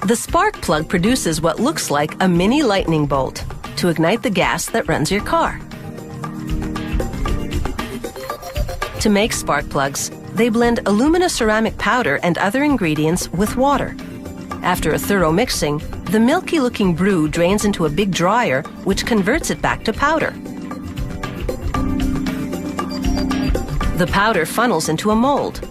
The spark plug produces what looks like a mini lightning bolt to ignite the gas that runs your car. To make spark plugs, they blend alumina-ceramic powder and other ingredients with water. After a thorough mixing, the milky-looking brew drains into a big dryer, which converts it back to powder. The powder funnels into a mold.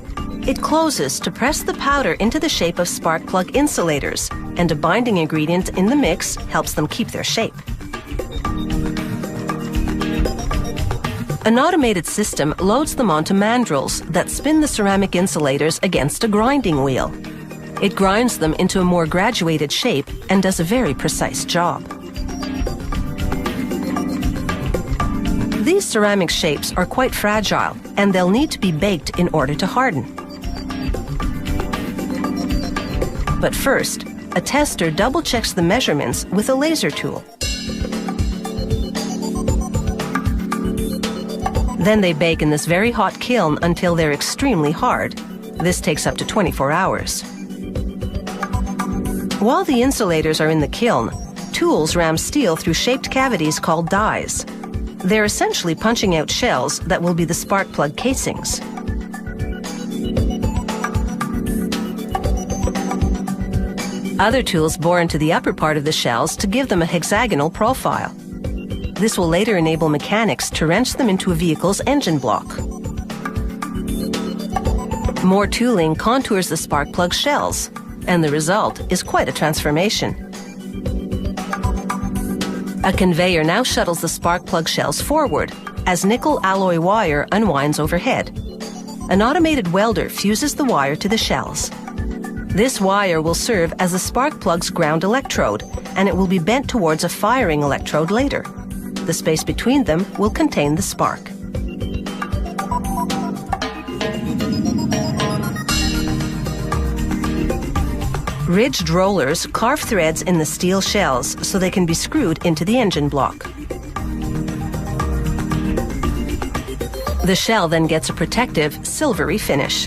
It closes to press the powder into the shape of spark plug insulators, and a binding ingredient in the mix helps them keep their shape. An automated system loads them onto mandrels that spin the ceramic insulators against a grinding wheel. It grinds them into a more graduated shape and does a very precise job. These ceramic shapes are quite fragile, and they'll need to be baked in order to harden. But first, a tester double-checks the measurements with a laser tool. Then they bake in this very hot kiln until they're extremely hard. This takes up to 24 hours. While the insulators are in the kiln, tools ram steel through shaped cavities called dies. They're essentially punching out shells that will be the spark plug casings. Other tools bore into the upper part of the shells to give them a hexagonal profile. This will later enable mechanics to wrench them into a vehicle's engine block. More tooling contours the spark plug shells, and the result is quite a transformation. A conveyor now shuttles the spark plug shells forward as nickel alloy wire unwinds overhead. An automated welder fuses the wire to the shells. This wire will serve as the spark plug's ground electrode, and it will be bent towards a firing electrode later. The space between them will contain the spark. Ridged rollers carve threads in the steel shells so they can be screwed into the engine block. The shell then gets a protective, silvery finish.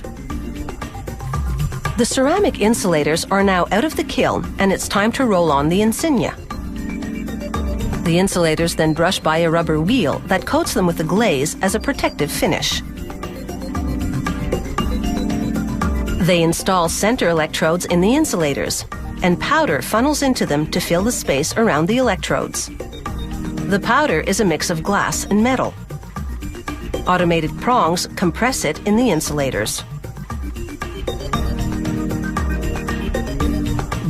The ceramic insulators are now out of the kiln, and it's time to roll on the insignia. The insulators then brush by a rubber wheel that coats them with a glaze as a protective finish. They install center electrodes in the insulators, and powder funnels into them to fill the space around the electrodes. The powder is a mix of glass and metal. Automated prongs compress it in the insulators.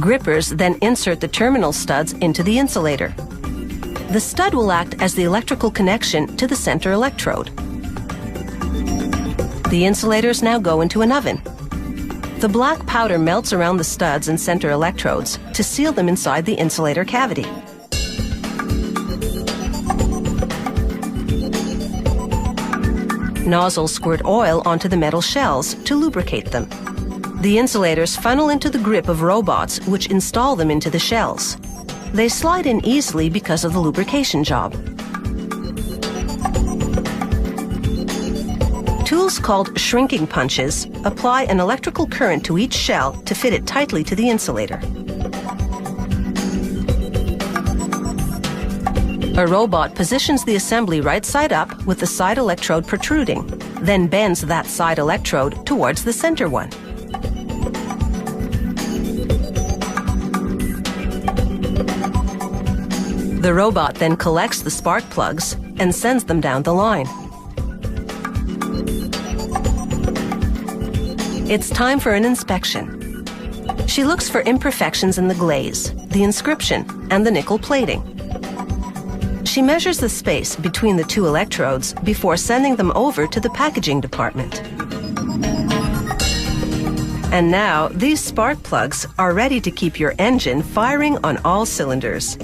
Grippers then insert the terminal studs into the insulator. The stud will act as the electrical connection to the center electrode. The insulators now go into an oven. The black powder melts around the studs and center electrodes to seal them inside the insulator cavity. Nozzles squirt oil onto the metal shells to lubricate them. The insulators funnel into the grip of robots, which install them into the shells. They slide in easily because of the lubrication job. Tools called shrinking punches apply an electrical current to each shell to fit it tightly to the insulator. A robot positions the assembly right side up with the side electrode protruding, then bends that side electrode towards the center one. The robot then collects the spark plugs and sends them down the line. It's time for an inspection. She looks for imperfections in the glaze, the inscription, and the nickel plating. She measures the space between the two electrodes before sending them over to the packaging department. And now, these spark plugs are ready to keep your engine firing on all cylinders.